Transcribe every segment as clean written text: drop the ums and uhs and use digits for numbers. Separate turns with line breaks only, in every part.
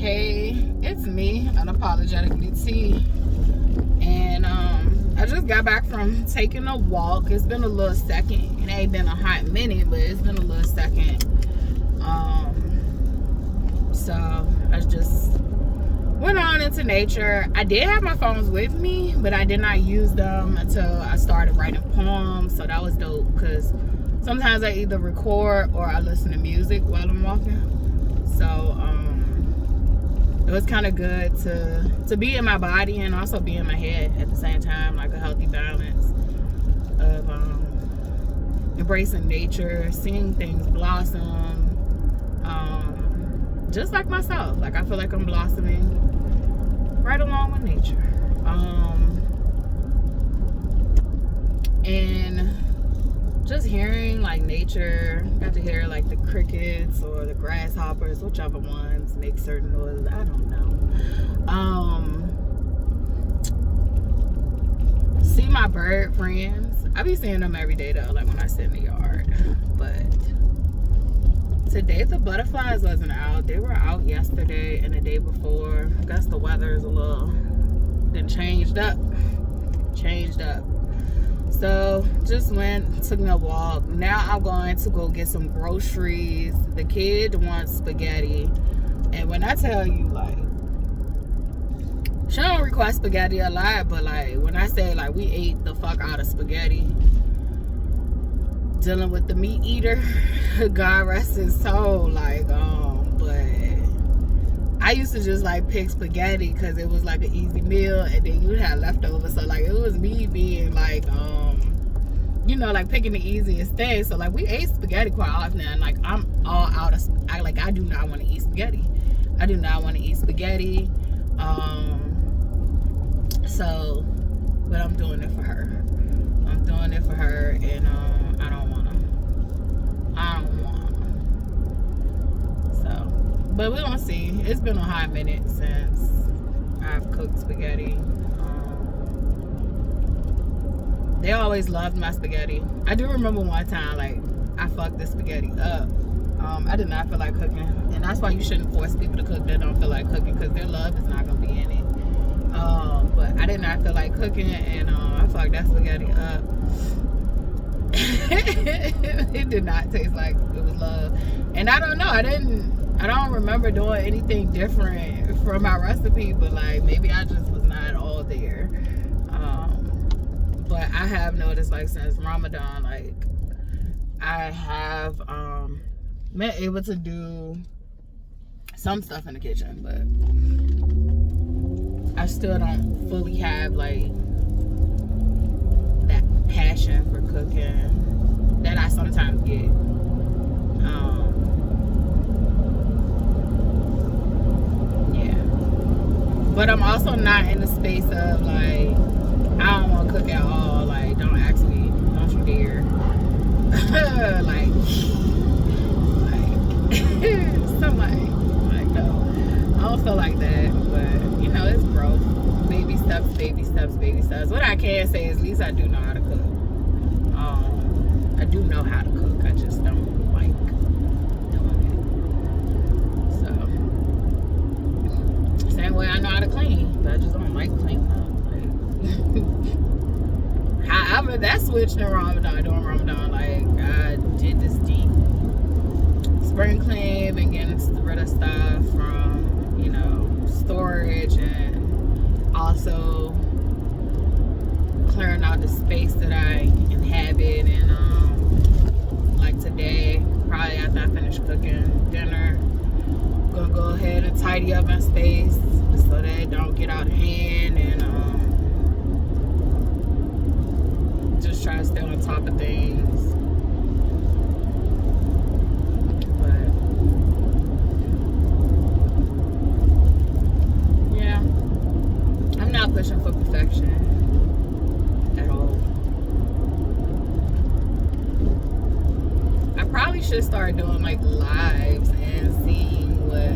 Hey, it's me, Unapologetically T. And I just got back from taking a walk. It's been a little second. It ain't been a hot minute, but it's been a little second. So I just went on into nature. I did have my phones with me, but I did not use them until I started writing poems. So that was dope because sometimes I either record or I listen to music while I'm walking. So it was kind of good to be in my body and also be in my head at the same time, like a healthy balance of embracing nature, seeing things blossom, just like myself. Like I feel like I'm blossoming right along with nature. And just hearing like nature, got to hear like the crickets or the grasshoppers, whichever ones make certain noises. I don't know. See my bird friends. I be seeing them every day though, like when I sit in the yard. But today the butterflies wasn't out. They were out yesterday and the day before. I guess the weather is a little then changed up. So just took me a walk. Now I'm going to go get some groceries. The kid wants spaghetti. And when I tell you, like, she don't request spaghetti a lot, but like when I say like we ate the fuck out of spaghetti, dealing with the meat eater, God rest his soul, like, but I used to just like pick spaghetti because it was like an easy meal and then you'd have leftovers. So like it was me being like, you know, like picking the easiest thing. So like we ate spaghetti quite often and like I'm all out of, I do not want to eat spaghetti. I do not want to eat spaghetti. So, but I'm doing it for her. I'm doing it for her and I don't want to. So, but we're gonna see. It's been a hot minute since I've cooked spaghetti. They always loved my spaghetti. I do remember one time, like, I fucked the spaghetti up. I did not feel like cooking. And that's why you shouldn't force people to cook that don't feel like cooking because their love is not going to be in it. But I did not feel like cooking and I fucked that spaghetti up. It did not taste like it was love. And I don't know. I don't remember doing anything different from my recipe, but like maybe I just was not all there. But I have noticed, like, since Ramadan, like, I have been able to do some stuff in the kitchen, but I still don't fully have, like, that passion for cooking that I sometimes get. Yeah. But I'm also not in the space of, like, I don't want to cook at all. Like, don't ask me. Don't you dare. like, somebody. Like, no. I don't feel like that. But, you know, it's growth. Baby steps, baby steps, baby steps. What I can say is at least I do know how to cook. I do know how to cook. I just don't like doing it. So, same way I know how to clean. But I just don't like cleaning up. However, that switched in Ramadan. During Ramadan, like I did this deep spring clean and getting rid of stuff from, you know, storage and also clearing out the space that I inhabit. And like today, probably after I finish cooking dinner, I'm gonna go ahead and tidy up my space so that it don't get out of hand and just try to stay on top of things. But yeah, I'm not pushing for perfection at all. I probably should start doing like lives and seeing what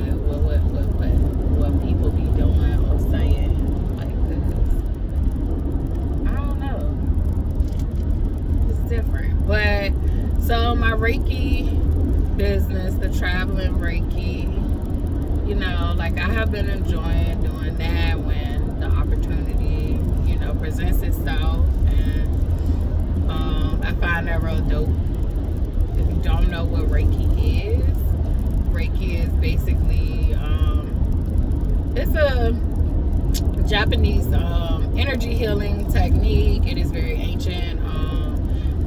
people be doing or saying. Different. But so my Reiki business, the traveling Reiki, like I have been enjoying doing that when the opportunity, presents itself. And I find that real dope. If you don't know what Reiki is basically, it's a Japanese energy healing technique. It is very ancient.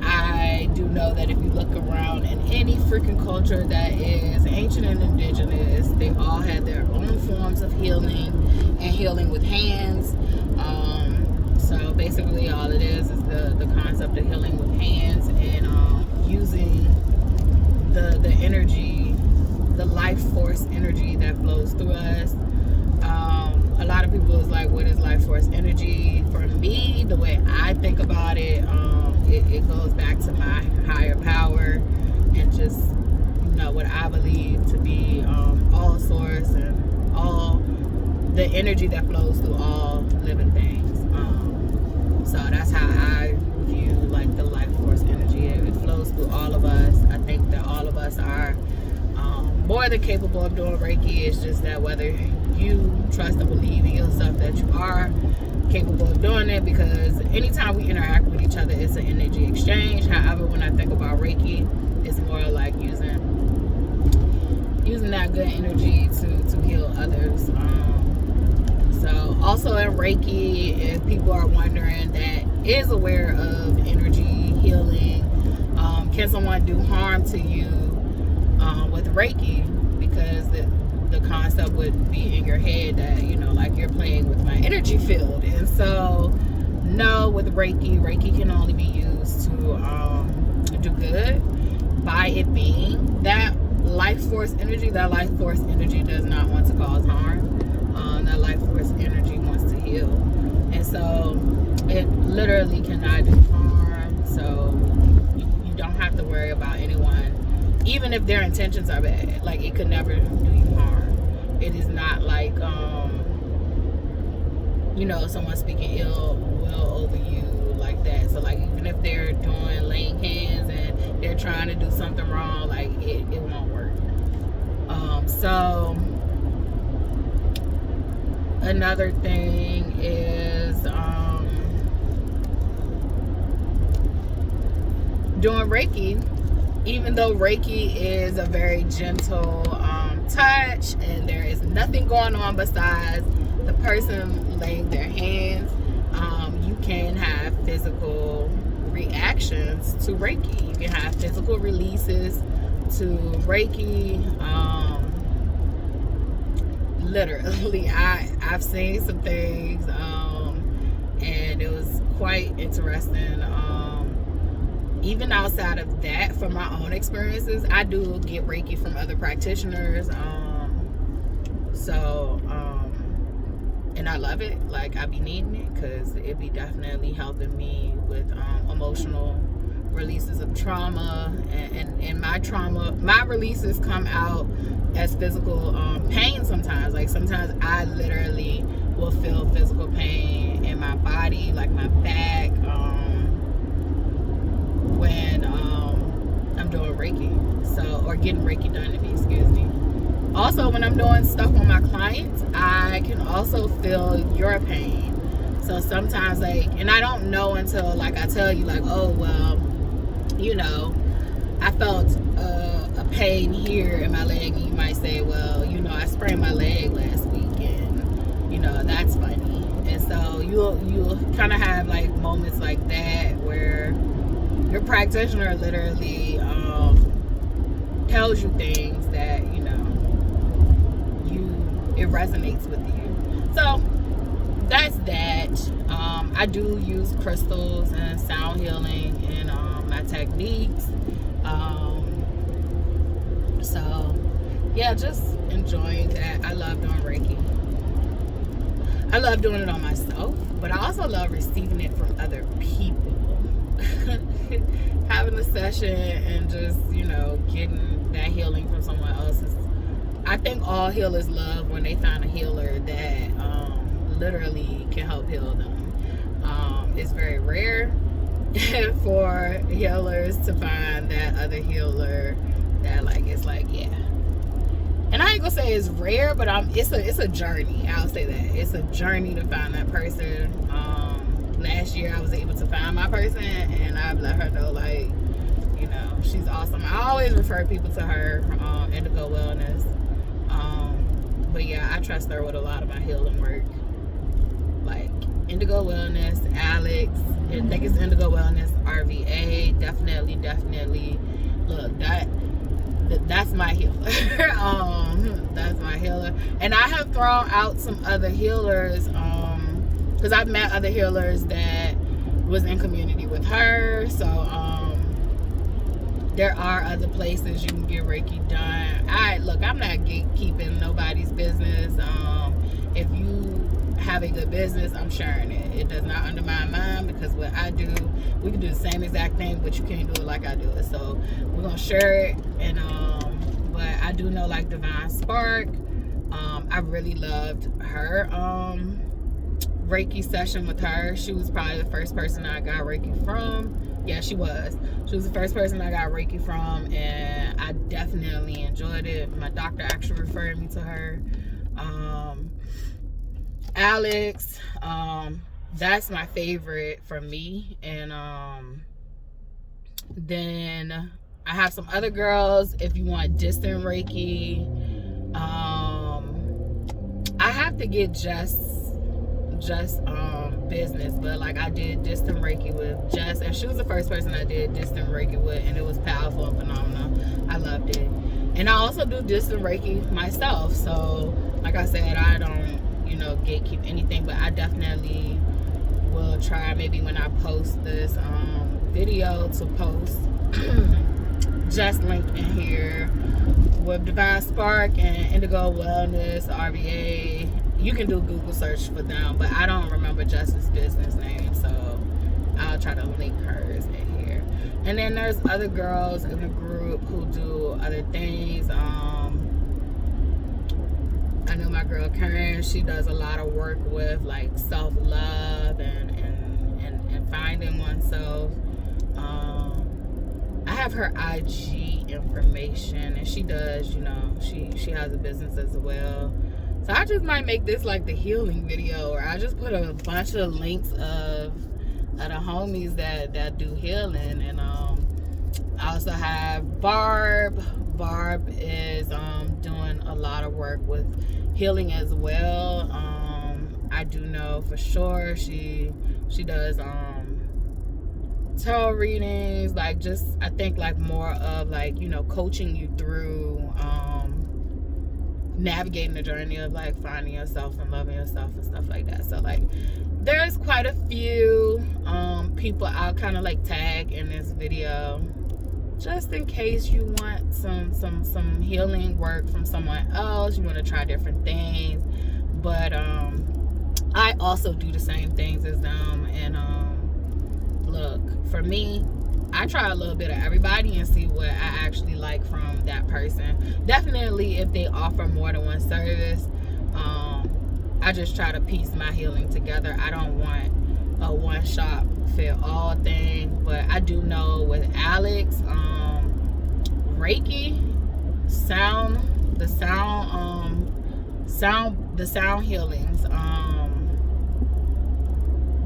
I do know that if you look around in any freaking culture that is ancient and indigenous, they all had their own forms of healing and healing with hands. So basically all it is the concept of healing with hands and using the energy, the life force energy that flows through us. A lot of people is like, what is life force energy? For me, the way I think about it, it goes back to my higher power and just, what I believe to be all source and all the energy that flows through all living things. So that's how I view like the life force energy. It flows through all of us. I think that all of us are more than capable of doing Reiki. It's just that whether you trust and believe in yourself that you are capable of doing it, because anytime we interact with each other, it's an energy exchange. However, when I think about Reiki, it's more like using that good energy to heal others. So also in Reiki, if people are wondering, that is aware of energy healing. Can someone do harm to you with Reiki? Because the concept would be in your head that, like you're playing with my energy field. And so, no, with Reiki can only be used to do good by it being that life force energy. That life force energy does not want to cause harm. That life force energy wants to heal. And so, it literally cannot do harm. So, you don't have to worry about anyone, even if their intentions are bad. Like, it could never do you harm. It is not like, someone speaking ill will over you like that. So, like, even if they're doing laying hands and they're trying to do something wrong, like, it won't work. So, another thing is doing Reiki. Even though Reiki is a very gentle touch and there is nothing going on besides the person laying their hands, you can have physical reactions to Reiki. You can have physical releases to Reiki. Literally, I've seen some things, and it was quite interesting. Even outside of that, from my own experiences, I do get Reiki from other practitioners. And I love it. Like, I be needing it because it be definitely helping me with emotional releases of trauma. And my releases come out as physical pain sometimes. Like, sometimes I literally will feel physical pain in my body, like my back, when I'm doing Reiki, or getting Reiki done to me, excuse me. Also, when I'm doing stuff on my clients, I can also feel your pain. So sometimes, like, and I don't know until, like, I tell you, like, oh, well, I felt a pain here in my leg, and you might say, well, I sprained my leg last week, and, that's funny. And so you'll kind of have, like, moments like that where your practitioner literally tells you things that, it resonates with you. So that's that. I do use crystals and sound healing in my techniques. So yeah, just enjoying that. I love doing Reiki. I love doing it on myself, but I also love receiving it from other people. Having a session and just, getting that healing from someone else is, I think all healers love when they find a healer that literally can help heal them. It's very rare for healers to find that other healer that, like, it's like, yeah. And I ain't gonna say it's rare, but it's a journey. I'll say that it's a journey to find that person. Last year I was able to find my person, and I've let her know, like, you know, she's awesome. I always refer people to her, Indigo Wellness. But yeah, I trust her with a lot of my healing work. Like Indigo Wellness, Alex, I think it's Indigo Wellness, RVA, definitely. Look, that's my healer. That's my healer. And I have thrown out some other healers, because I've met other healers that was in community with her. So there are other places you can get Reiki done. I'm not gatekeeping nobody's business. If you have a good business, I'm sharing it. It does not undermine mine, because what I do, we can do the same exact thing, but you can't do it like I do it. So we're gonna share it. And but I do know, like, Divine Spark, I really loved her Reiki session with her. She was probably the first person I got Reiki from. Yeah, she was the first person I got Reiki from, and I definitely enjoyed it. My doctor actually referred me to her. Alex, that's my favorite for me. And then I have some other girls. If you want distant Reiki, I have to get just business, but like I did distant Reiki with Jess, and she was the first person I did distant Reiki with, and it was powerful and phenomenal. I loved it. And I also do distant Reiki myself. So like I said, I don't, gatekeep anything, but I definitely will try, maybe when I post this video, to post just link in here with Divine Spark and Indigo Wellness, RVA. You can do Google search for them, but I don't remember Jess's business name, so I'll try to link hers in here. And then there's other girls in the group who do other things. I know my girl Karen, she does a lot of work with like self-love and finding oneself. I have her IG information, and she does, she has a business as well. So I just might make this like the healing video, or I just put a bunch of links of the homies that do healing. And I also have Barb. Barb is doing a lot of work with healing as well. I do know for sure she does tarot readings, like, just I think like more of like, coaching you through navigating the journey of like finding yourself and loving yourself and stuff like that. So like there's quite a few people I'll kind of like tag in this video, just in case you want some healing work from someone else, you want to try different things. But I also do the same things as them. And look, for me, I try a little bit of everybody and see what I actually like from that person. Definitely if they offer more than one service, I just try to piece my healing together. I don't want a one shop fit all thing. But I do know with Alex, Reiki, the sound healings,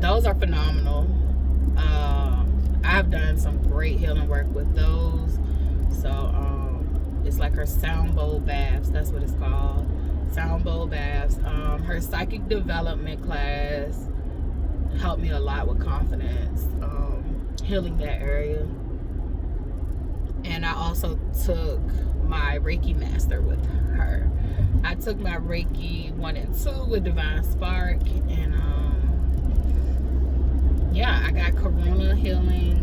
those are phenomenal. I've done some great healing work with those. So it's like her sound bowl baths, that's what it's called, sound bowl baths. Her psychic development class helped me a lot with confidence, healing that area. And I also took my Reiki master with her. I took my Reiki 1 and 2 with Divine Spark. And yeah, I got Corona healing,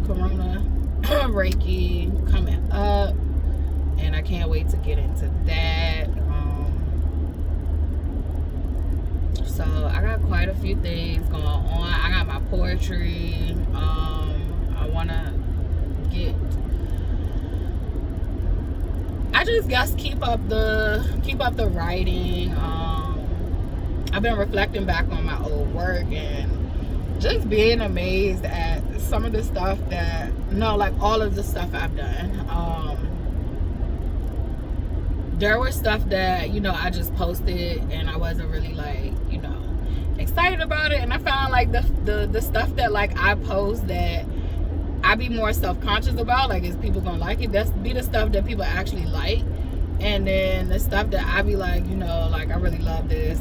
Corona Reiki coming up, and I can't wait to get into that. So I got quite a few things going on. I got my poetry. I wanna I just guess keep up the writing. I've been reflecting back on my old work and just being amazed at some of the stuff all of the stuff I've done. there was stuff that, you know, I just posted and I wasn't really like, you know, excited about it. And I found like the stuff that like I post that I be more self-conscious about, like, is people gonna like it? That's be the stuff that people actually like. And then the stuff that I be like, you know, like, I really love this,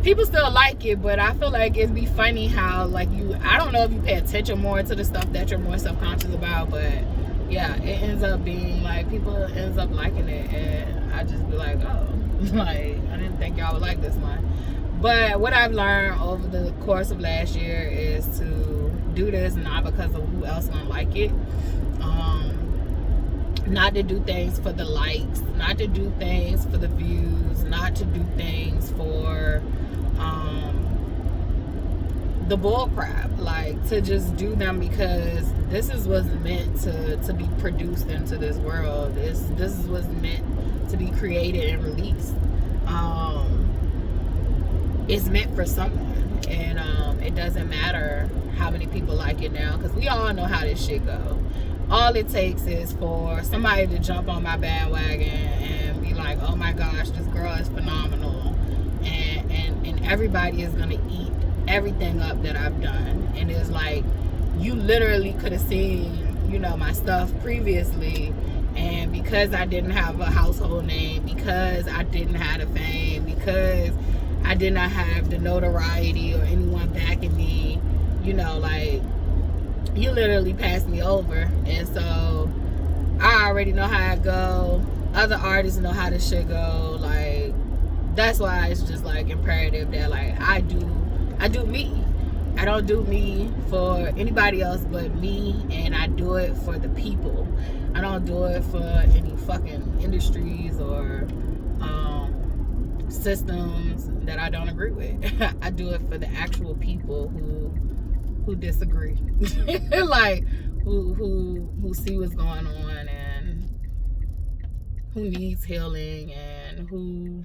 people still like it, but I feel like it'd be funny how, like, I don't know if you pay attention more to the stuff that you're more self-conscious about, but yeah, it ends up being like people ends up liking it, and I just be like, oh, like, I didn't think y'all would like this one. But what I've learned over the course of last year is to do this not because of who else gonna like it, not to do things for the likes, not to do things for the views, not to do things for the bull crap, like, to just do them because this is what's meant to be produced into this world. This is what's meant to be created and released. It's meant for someone, and it doesn't matter how many people like it now, because we all know how this shit go. All it takes is for somebody to jump on my bandwagon and be like, oh my gosh, this girl is phenomenal, and everybody is gonna eat everything up that I've done. And it's like, you literally could have seen, you know, my stuff previously, and because I didn't have a household name, because I didn't have the fame, because I did not have the notoriety or anyone backing me, you know, like, you literally passed me over. And so I already know how it go. Other artists know how this shit go. Like, that's why it's just like imperative that, like, I do me. I don't do me for anybody else but me, and I do it for the people. I don't do it for any fucking industries or systems that I don't agree with. I do it for the actual people who disagree. Like, who see what's going on and who needs healing and who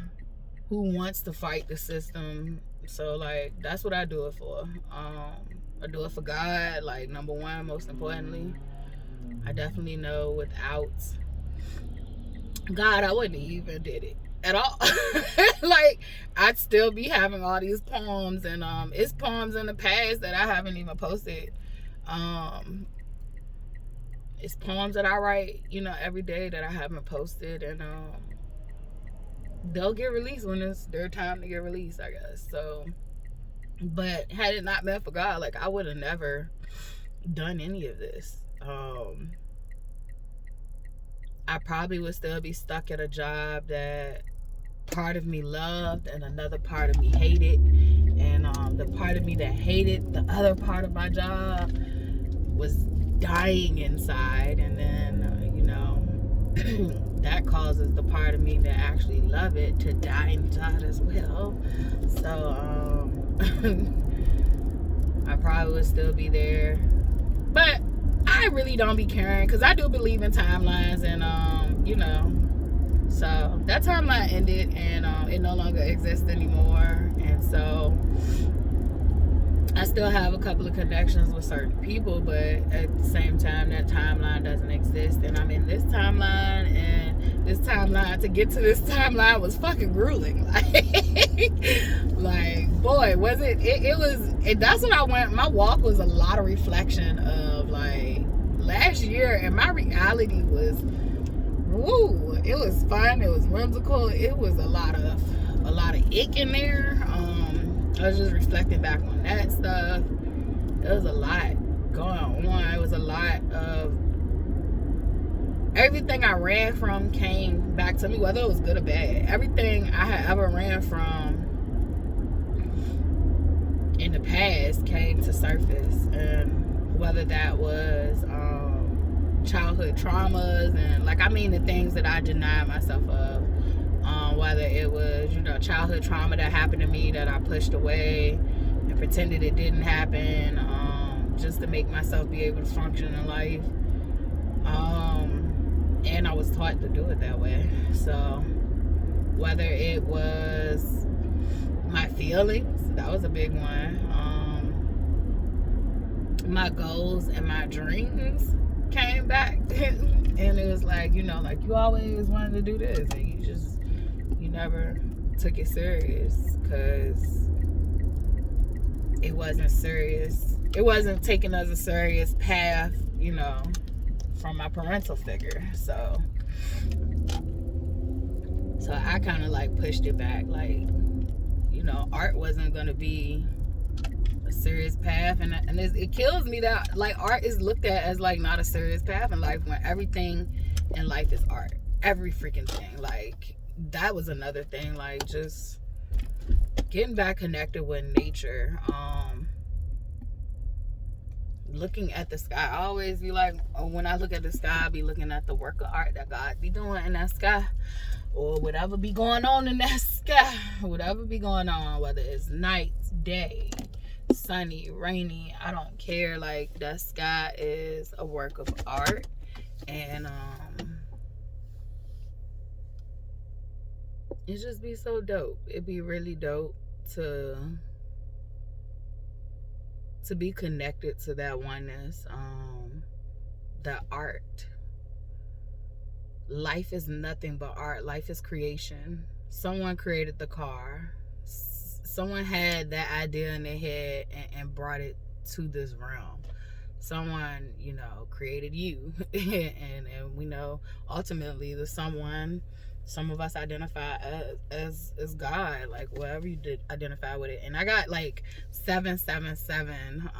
wants to fight the system. So, like, that's what I do it for. I do it for God, like, number one, most importantly. I definitely know without God, I wouldn't even did it at all. Like, I'd still be having all these poems, and it's poems in the past that I haven't even posted. It's poems that I write, you know, every day that I haven't posted, and they'll get released when it's their time to get released, I guess. So, but had it not been for God, like, I would have never done any of this. I probably would still be stuck at a job that part of me loved and another part of me hated. And the part of me that hated the other part of my job was dying inside. And then, you know, that causes the part of me that actually love it to die inside as well. So, I probably would still be there. But I really don't be caring, because I do believe in timelines, and you know, so that timeline ended, and it no longer exists anymore. And so I still have a couple of connections with certain people, but at the same time, that timeline doesn't exist, and I'm in this timeline, and this timeline, to get to this timeline was fucking grueling. Like, boy, was it was, that's what I went, my walk was a lot of reflection of, like, last year, and my reality was, woo, it was fun, it was whimsical, it was a lot of ick in there. I was just reflecting back on that stuff. There was a lot going on. It was a lot of everything I ran from came back to me, whether it was good or bad. Everything I had ever ran from in the past came to surface, and whether that was childhood traumas, and, like, I mean, the things that I denied myself of, whether it was, you know, childhood trauma that happened to me that I pushed away and pretended it didn't happen, just to make myself be able to function in life, and I was taught to do it that way. So whether it was my feelings, that was a big one, my goals and my dreams came back And it was like, you know, like, you always wanted to do this, and you never took it serious, because it wasn't serious. It wasn't taken as a serious path, you know, from my parental figure. So I kind of like pushed it back, like, you know, art wasn't gonna be a serious path, and it kills me that like art is looked at as like not a serious path in life, when everything in life is art. Every freaking thing. Like, that was another thing, like, just getting back connected with nature. Looking at the sky, I always be like, when I look at the sky, I be looking at the work of art that God be doing in that sky, or whatever be going on in that sky, whatever be going on, whether it's night, day, sunny, rainy, I don't care. Like, that sky is a work of art. And it just be so dope. It'd be really dope to be connected to that oneness, that art. Life is nothing but art. Life is creation. Someone created the car. Someone had that idea in their head and brought it to this realm. Someone, you know, created you. and we know ultimately the someone, some of us identify as God, like, whatever you did identify with it. And I got like 777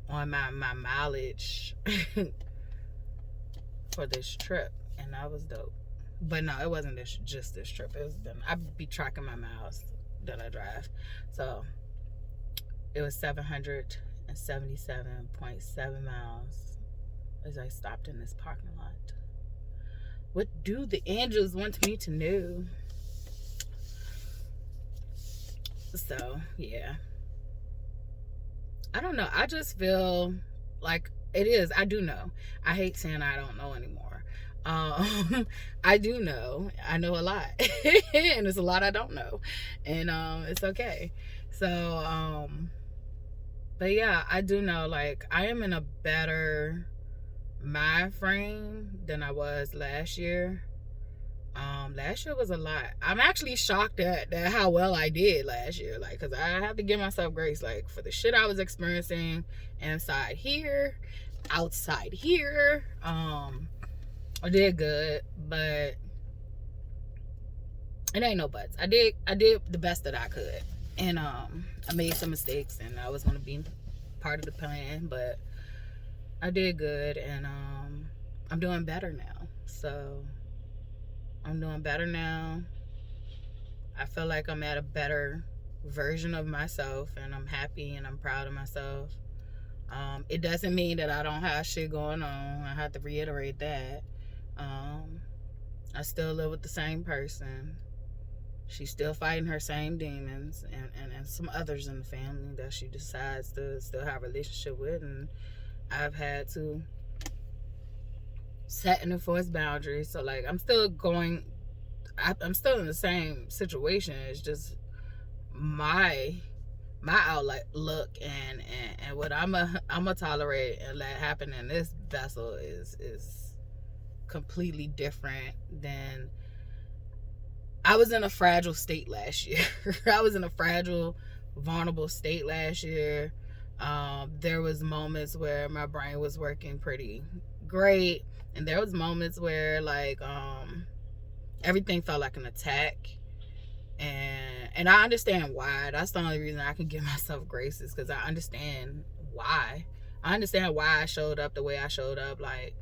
on my mileage for this trip, and that was dope. But no, it wasn't just this trip. I be tracking my miles that I drive. So it was 777.7 miles as I stopped in this parking lot. What do the angels want me to know? So, yeah. I don't know. I just feel like it is. I do know. I hate saying I don't know anymore. I do know. I know a lot. And there's a lot I don't know. And it's okay. So, but yeah, I do know, like, I am in a better mind frame than I was last year. Last year was a lot. I'm actually shocked at how well I did last year, like, because I have to give myself grace, like, for the shit I was experiencing inside here, outside here. I did good, but it ain't no buts. I did the best that I could, and I made some mistakes, and I was gonna be part of the plan, but I did good, and I'm doing better now. So I'm doing better now. I feel like I'm at a better version of myself, and I'm happy and I'm proud of myself. It doesn't mean that I don't have shit going on. I have to reiterate that. I still live with the same person. She's still fighting her same demons, and some others in the family that she decides to still have a relationship with, and I've had to set and enforce boundaries. So, like, I'm still in the same situation. It's just my outlook and what I'm a tolerate and let happen in this vessel is completely different than. I was in a fragile state last year. I was in a fragile, vulnerable state last year. There was moments where my brain was working pretty great, and there was moments where, like, everything felt like an attack, and I understand why. That's the only reason I can give myself grace, is because I understand why. I understand why I showed up the way I showed up. Like,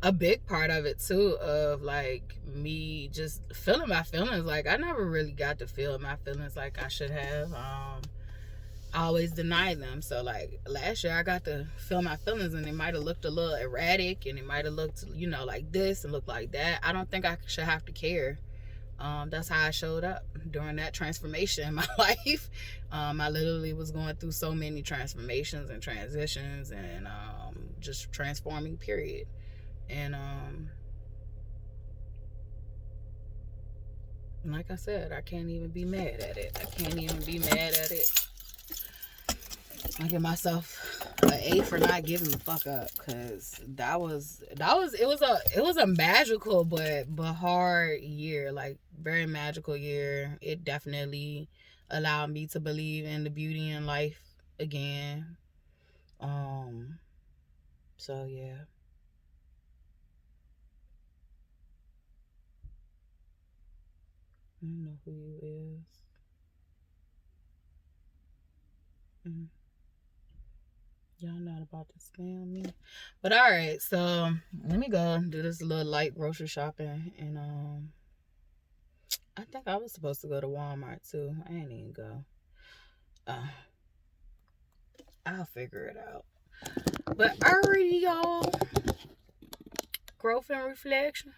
a big part of it too, of like me just feeling my feelings. Like, I never really got to feel my feelings like I should have. I always denied them. So, like, last year I got to feel my feelings, and it might have looked a little erratic, and it might have looked, you know, like this and looked like that. I don't think I should have to care. That's how I showed up during that transformation in my life. I literally was going through so many transformations and transitions, and just transforming, period. And like I said, I can't even be mad at it. I can't even be mad at it. I give myself an A for not giving the fuck up, because it was a magical but hard year, like very magical year. It definitely allowed me to believe in the beauty in life again. So yeah. I don't know who you is. Mm. Y'all not about to spam me. But all right, so let me go do this little light grocery shopping. And I think I was supposed to go to Walmart too. I ain't even go. Uh, I'll figure it out. But alrighty, y'all. Growth and reflection.